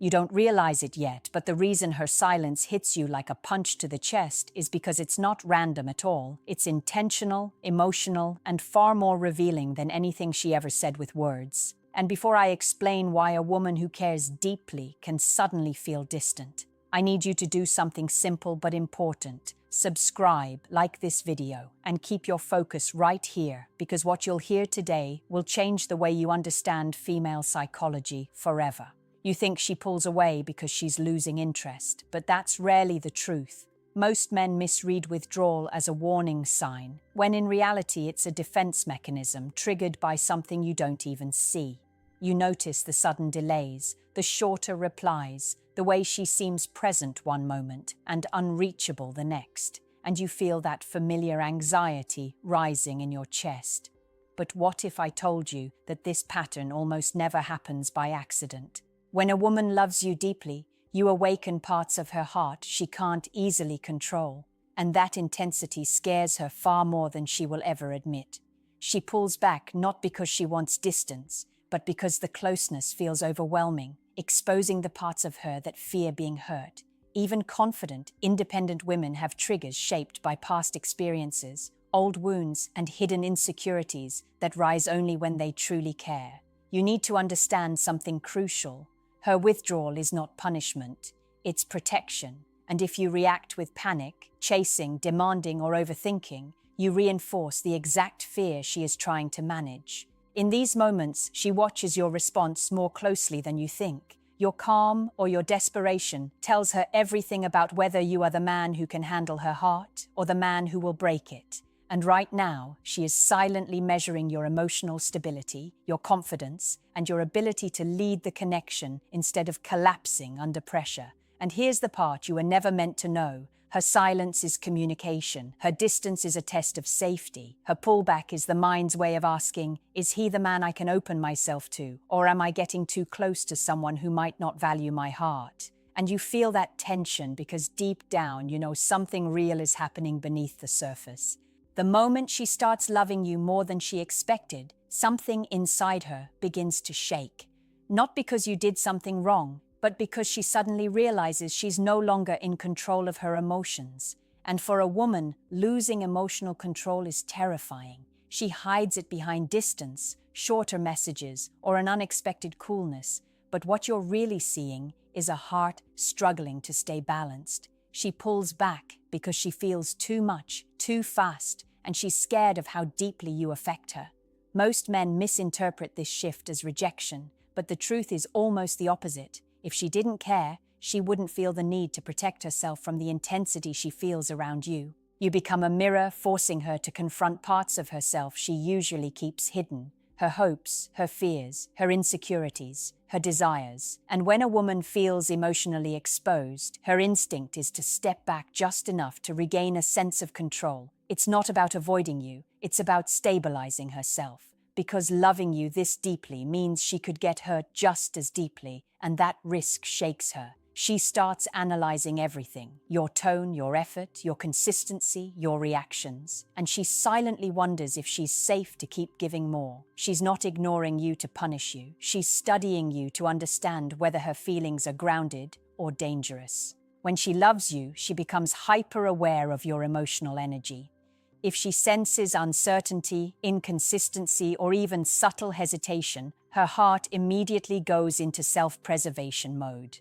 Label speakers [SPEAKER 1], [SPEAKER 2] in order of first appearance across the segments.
[SPEAKER 1] You don't realize it yet, but the reason her silence hits you like a punch to the chest is because it's not random at all. It's intentional, emotional, and far more revealing than anything she ever said with words. And before I explain why a woman who cares deeply can suddenly feel distant, I need you to do something simple but important. Subscribe, like this video, and keep your focus right here, because what you'll hear today will change the way you understand female psychology forever. You think she pulls away because she's losing interest, but that's rarely the truth. Most men misread withdrawal as a warning sign, when in reality it's a defense mechanism triggered by something you don't even see. You notice the sudden delays, the shorter replies, the way she seems present one moment and unreachable the next, and you feel that familiar anxiety rising in your chest. But what if I told you that this pattern almost never happens by accident? When a woman loves you deeply, you awaken parts of her heart she can't easily control, and that intensity scares her far more than she will ever admit. She pulls back not because she wants distance, but because the closeness feels overwhelming, exposing the parts of her that fear being hurt. Even confident, independent women have triggers shaped by past experiences, old wounds, and hidden insecurities that rise only when they truly care. You need to understand something crucial. Her withdrawal is not punishment, it's protection. And if you react with panic, chasing, demanding, or overthinking, you reinforce the exact fear she is trying to manage. In these moments, she watches your response more closely than you think. Your calm or your desperation tells her everything about whether you are the man who can handle her heart or the man who will break it. And right now, she is silently measuring your emotional stability, your confidence, and your ability to lead the connection instead of collapsing under pressure. And here's the part you were never meant to know. Her silence is communication. Her distance is a test of safety. Her pullback is the mind's way of asking, is he the man I can open myself to? Or am I getting too close to someone who might not value my heart? And you feel that tension because deep down you know something real is happening beneath the surface. The moment she starts loving you more than she expected, something inside her begins to shake. Not because you did something wrong, but because she suddenly realizes she's no longer in control of her emotions. And for a woman, losing emotional control is terrifying. She hides it behind distance, shorter messages, or an unexpected coolness. But what you're really seeing is a heart struggling to stay balanced. She pulls back because she feels too much, too fast, and she's scared of how deeply you affect her. Most men misinterpret this shift as rejection, but the truth is almost the opposite. If she didn't care, she wouldn't feel the need to protect herself from the intensity she feels around you. You become a mirror, forcing her to confront parts of herself she usually keeps hidden. Her hopes, her fears, her insecurities, her desires. And when a woman feels emotionally exposed, her instinct is to step back just enough to regain a sense of control. It's not about avoiding you, it's about stabilizing herself. Because loving you this deeply means she could get hurt just as deeply, and that risk shakes her. She starts analyzing everything, your tone, your effort, your consistency, your reactions, and she silently wonders if she's safe to keep giving more. She's not ignoring you to punish you. She's studying you to understand whether her feelings are grounded or dangerous. When she loves you, she becomes hyper-aware of your emotional energy. If she senses uncertainty, inconsistency, or even subtle hesitation, her heart immediately goes into self-preservation mode.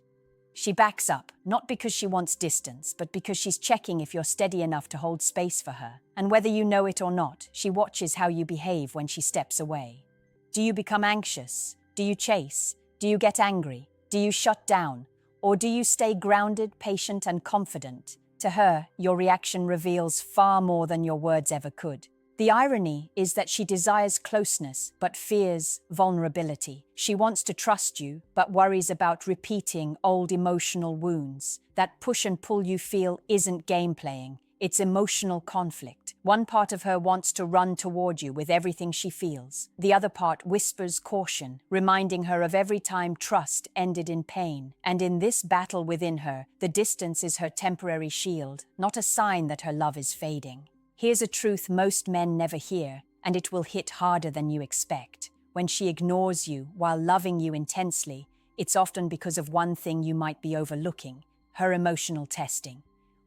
[SPEAKER 1] She backs up, not because she wants distance, but because she's checking if you're steady enough to hold space for her. And whether you know it or not, she watches how you behave when she steps away. Do you become anxious? Do you chase? Do you get angry? Do you shut down? Or do you stay grounded, patient, and confident? To her, your reaction reveals far more than your words ever could. The irony is that she desires closeness, but fears vulnerability. She wants to trust you, but worries about repeating old emotional wounds. That push and pull you feel isn't game playing, it's emotional conflict. One part of her wants to run toward you with everything she feels. The other part whispers caution, reminding her of every time trust ended in pain. And in this battle within her, the distance is her temporary shield, not a sign that her love is fading. Here's a truth most men never hear, and it will hit harder than you expect. When she ignores you while loving you intensely, it's often because of one thing you might be overlooking: her emotional testing.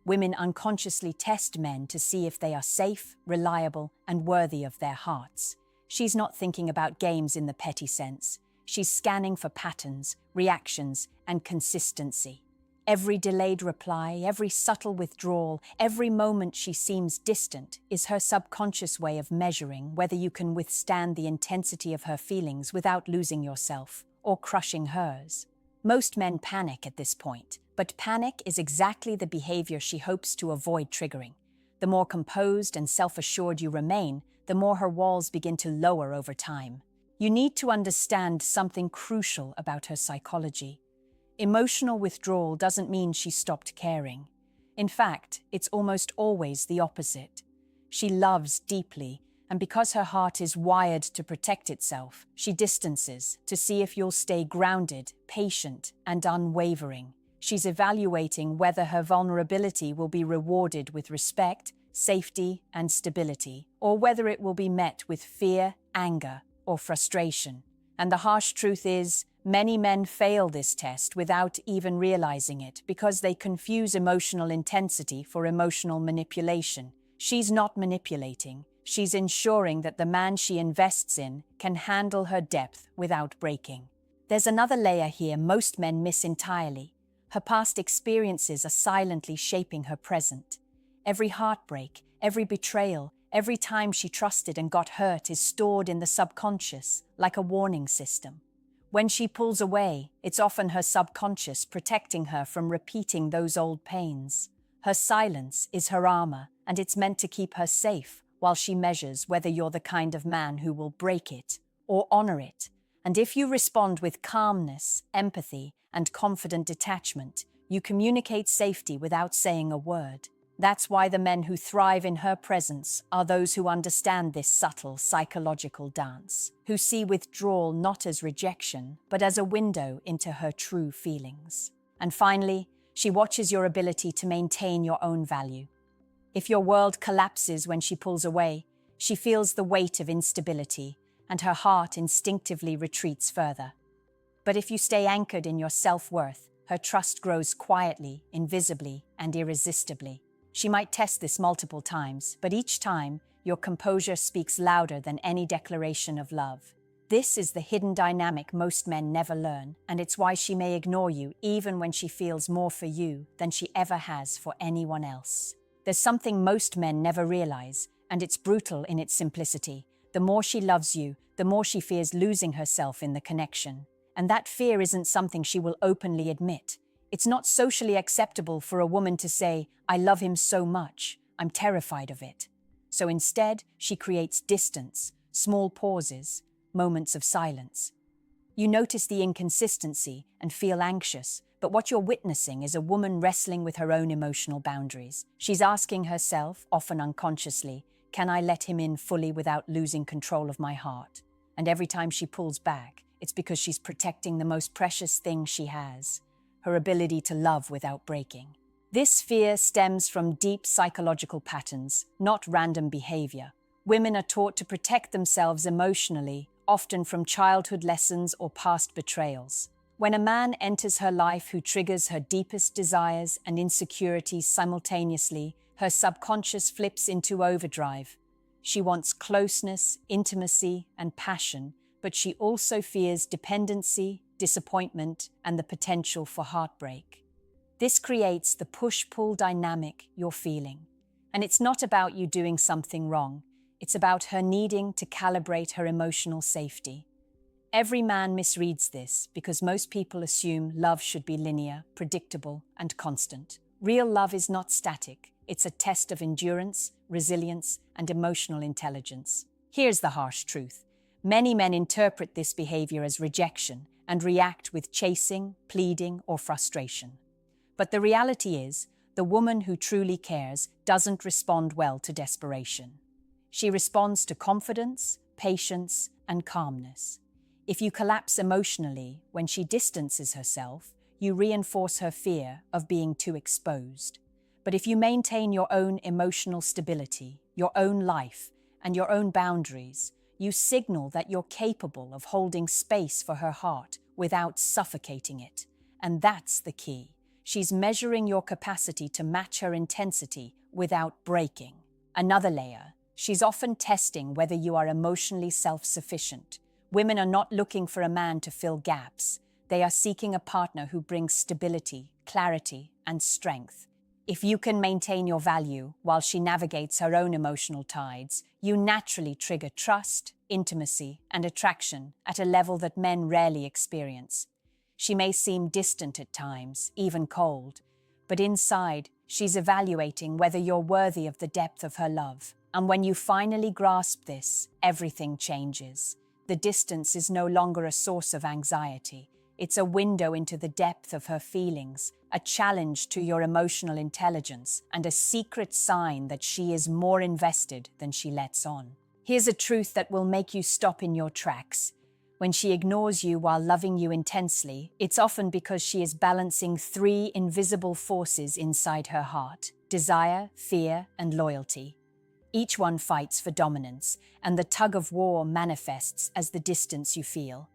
[SPEAKER 1] Women unconsciously test men to see if they are safe, reliable, and worthy of their hearts. She's not thinking about games in the petty sense. She's scanning for patterns, reactions, and consistency. Every delayed reply, every subtle withdrawal, every moment she seems distant is her subconscious way of measuring whether you can withstand the intensity of her feelings without losing yourself or crushing hers. Most men panic at this point, but panic is exactly the behavior she hopes to avoid triggering. The more composed and self-assured you remain, the more her walls begin to lower over time. You need to understand something crucial about her psychology. Emotional withdrawal doesn't mean she stopped caring. In fact, it's almost always the opposite. She loves deeply, and because her heart is wired to protect itself, she distances to see if you'll stay grounded, patient, and unwavering. She's evaluating whether her vulnerability will be rewarded with respect, safety, and stability, or whether it will be met with fear, anger, or frustration. And the harsh truth is, many men fail this test without even realizing it because they confuse emotional intensity for emotional manipulation. She's not manipulating. She's ensuring that the man she invests in can handle her depth without breaking. There's another layer here most men miss entirely. Her past experiences are silently shaping her present. Every heartbreak, every betrayal, every time she trusted and got hurt is stored in the subconscious, like a warning system. When she pulls away, it's often her subconscious protecting her from repeating those old pains. Her silence is her armor, and it's meant to keep her safe while she measures whether you're the kind of man who will break it or honor it. And if you respond with calmness, empathy, and confident detachment, you communicate safety without saying a word. That's why the men who thrive in her presence are those who understand this subtle psychological dance, who see withdrawal not as rejection, but as a window into her true feelings. And finally, she watches your ability to maintain your own value. If your world collapses when she pulls away, she feels the weight of instability, and her heart instinctively retreats further. But if you stay anchored in your self-worth, her trust grows quietly, invisibly, and irresistibly. She might test this multiple times, but each time, your composure speaks louder than any declaration of love. This is the hidden dynamic most men never learn, and it's why she may ignore you even when she feels more for you than she ever has for anyone else. There's something most men never realize, and it's brutal in its simplicity. The more she loves you, the more she fears losing herself in the connection. And that fear isn't something she will openly admit. It's not socially acceptable for a woman to say, "I love him so much, I'm terrified of it." So instead, she creates distance, small pauses, moments of silence. You notice the inconsistency and feel anxious, but what you're witnessing is a woman wrestling with her own emotional boundaries. She's asking herself, often unconsciously, can I let him in fully without losing control of my heart? And every time she pulls back, it's because she's protecting the most precious thing she has, her ability to love without breaking. This fear stems from deep psychological patterns, not random behavior. Women are taught to protect themselves emotionally, often from childhood lessons or past betrayals. When a man enters her life who triggers her deepest desires and insecurities simultaneously, her subconscious flips into overdrive. She wants closeness, intimacy, and passion, but she also fears dependency, disappointment, and the potential for heartbreak. This creates the push-pull dynamic you're feeling. And it's not about you doing something wrong. It's about her needing to calibrate her emotional safety. Every man misreads this because most people assume love should be linear, predictable, and constant. Real love is not static. It's a test of endurance, resilience, and emotional intelligence. Here's the harsh truth. Many men interpret this behavior as rejection and react with chasing, pleading, or frustration. But the reality is, the woman who truly cares doesn't respond well to desperation. She responds to confidence, patience, and calmness. If you collapse emotionally when she distances herself, you reinforce her fear of being too exposed. But if you maintain your own emotional stability, your own life, and your own boundaries, you signal that you're capable of holding space for her heart without suffocating it. And that's the key. She's measuring your capacity to match her intensity without breaking. Another layer, she's often testing whether you are emotionally self-sufficient. Women are not looking for a man to fill gaps. They are seeking a partner who brings stability, clarity, and strength. If you can maintain your value while she navigates her own emotional tides, you naturally trigger trust, intimacy, and attraction at a level that men rarely experience. She may seem distant at times, even cold, but inside, she's evaluating whether you're worthy of the depth of her love. And when you finally grasp this, everything changes. The distance is no longer a source of anxiety. It's a window into the depth of her feelings, a challenge to your emotional intelligence, and a secret sign that she is more invested than she lets on. Here's a truth that will make you stop in your tracks. When she ignores you while loving you intensely, it's often because she is balancing three invisible forces inside her heart: desire, fear, and loyalty. Each one fights for dominance, and the tug-of-war manifests as the distance you feel.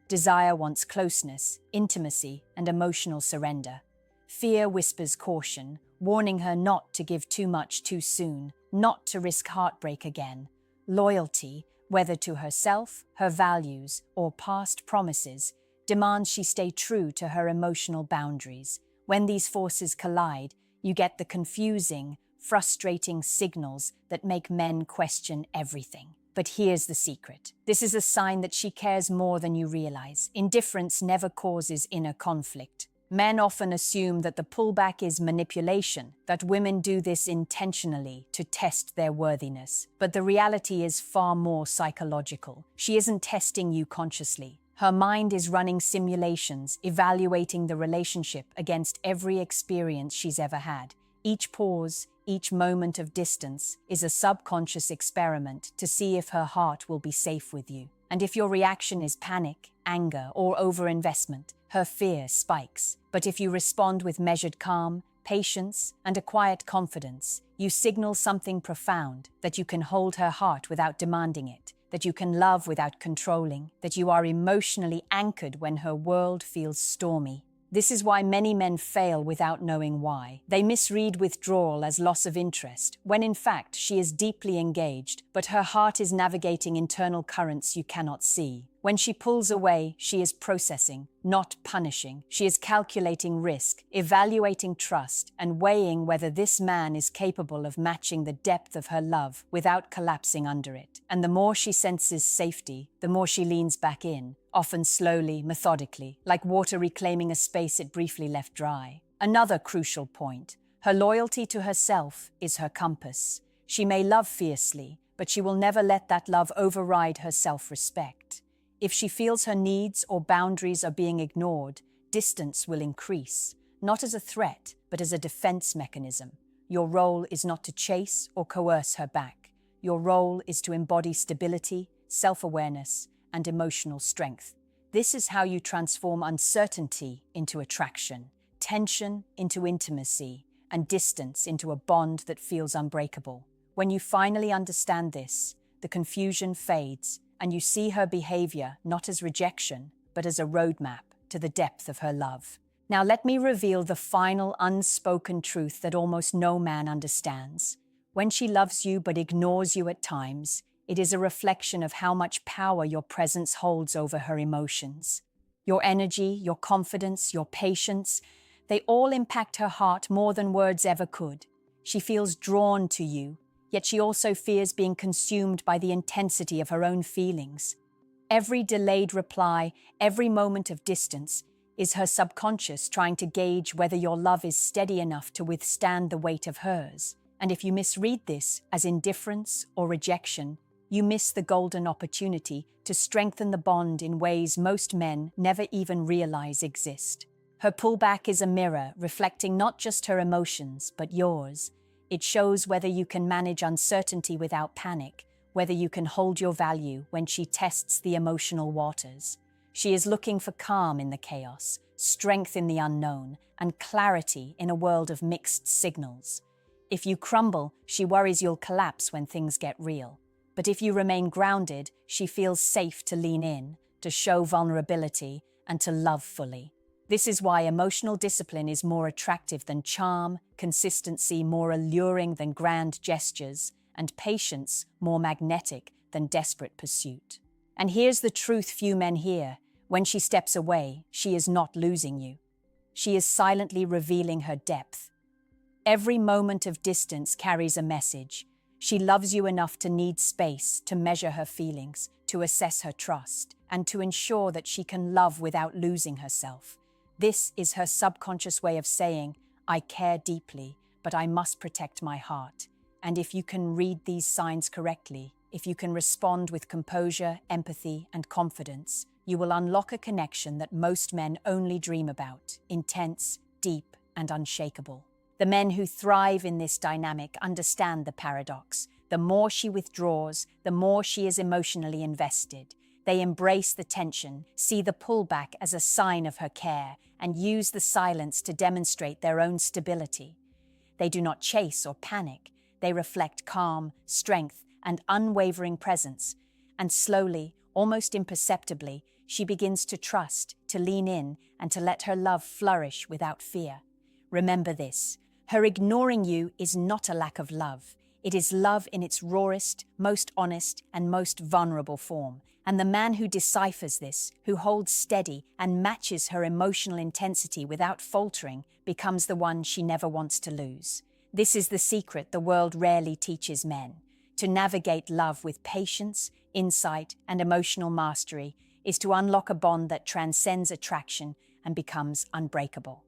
[SPEAKER 1] Desire wants closeness, intimacy, and emotional surrender. Fear whispers caution, warning her not to give too much too soon, not to risk heartbreak again. Loyalty, whether to herself, her values, or past promises, demands she stay true to her emotional boundaries. When these forces collide, you get the confusing, frustrating signals that make men question everything. But here's the secret. This is a sign that she cares more than you realize. Indifference never causes inner conflict. Men often assume that the pullback is manipulation, that women do this intentionally to test their worthiness. But the reality is far more psychological. She isn't testing you consciously. Her mind is running simulations, evaluating the relationship against every experience she's ever had. Each pause, each moment of distance is a subconscious experiment to see if her heart will be safe with you. And if your reaction is panic, anger, or overinvestment, her fear spikes. But if you respond with measured calm, patience, and a quiet confidence, you signal something profound: that you can hold her heart without demanding it, that you can love without controlling, that you are emotionally anchored when her world feels stormy. This is why many men fail without knowing why. They misread withdrawal as loss of interest, when in fact she is deeply engaged, but her heart is navigating internal currents you cannot see. When she pulls away, she is processing, not punishing. She is calculating risk, evaluating trust, and weighing whether this man is capable of matching the depth of her love without collapsing under it. And the more she senses safety, the more she leans back in, often slowly, methodically, like water reclaiming a space it briefly left dry. Another crucial point: her loyalty to herself is her compass. She may love fiercely, but she will never let that love override her self-respect. If she feels her needs or boundaries are being ignored, distance will increase, not as a threat, but as a defense mechanism. Your role is not to chase or coerce her back. Your role is to embody stability, self-awareness, and emotional strength. This is how you transform uncertainty into attraction, tension into intimacy, and distance into a bond that feels unbreakable. When you finally understand this, the confusion fades, and you see her behavior not as rejection, but as a roadmap to the depth of her love. Now let me reveal the final unspoken truth that almost no man understands. When she loves you but ignores you at times, it is a reflection of how much power your presence holds over her emotions. Your energy, your confidence, your patience, they all impact her heart more than words ever could. She feels drawn to you, yet she also fears being consumed by the intensity of her own feelings. Every delayed reply, every moment of distance, is her subconscious trying to gauge whether your love is steady enough to withstand the weight of hers. And if you misread this as indifference or rejection, you miss the golden opportunity to strengthen the bond in ways most men never even realize exist. Her pullback is a mirror reflecting not just her emotions, but yours. It shows whether you can manage uncertainty without panic, whether you can hold your value when she tests the emotional waters. She is looking for calm in the chaos, strength in the unknown, and clarity in a world of mixed signals. If you crumble, she worries you'll collapse when things get real. But if you remain grounded, she feels safe to lean in, to show vulnerability, and to love fully. This is why emotional discipline is more attractive than charm, consistency more alluring than grand gestures, and patience more magnetic than desperate pursuit. And here's the truth few men hear. When she steps away, she is not losing you. She is silently revealing her depth. Every moment of distance carries a message. She loves you enough to need space, to measure her feelings, to assess her trust, and to ensure that she can love without losing herself. This is her subconscious way of saying, I care deeply, but I must protect my heart. And if you can read these signs correctly, if you can respond with composure, empathy, and confidence, you will unlock a connection that most men only dream about, intense, deep, and unshakable. The men who thrive in this dynamic understand the paradox. The more she withdraws, the more she is emotionally invested. They embrace the tension, see the pullback as a sign of her care, and use the silence to demonstrate their own stability. They do not chase or panic. They reflect calm, strength, and unwavering presence. And slowly, almost imperceptibly, she begins to trust, to lean in, and to let her love flourish without fear. Remember this. Her ignoring you is not a lack of love. It is love in its rawest, most honest, and most vulnerable form. And the man who deciphers this, who holds steady and matches her emotional intensity without faltering, becomes the one she never wants to lose. This is the secret the world rarely teaches men. To navigate love with patience, insight, and emotional mastery is to unlock a bond that transcends attraction and becomes unbreakable.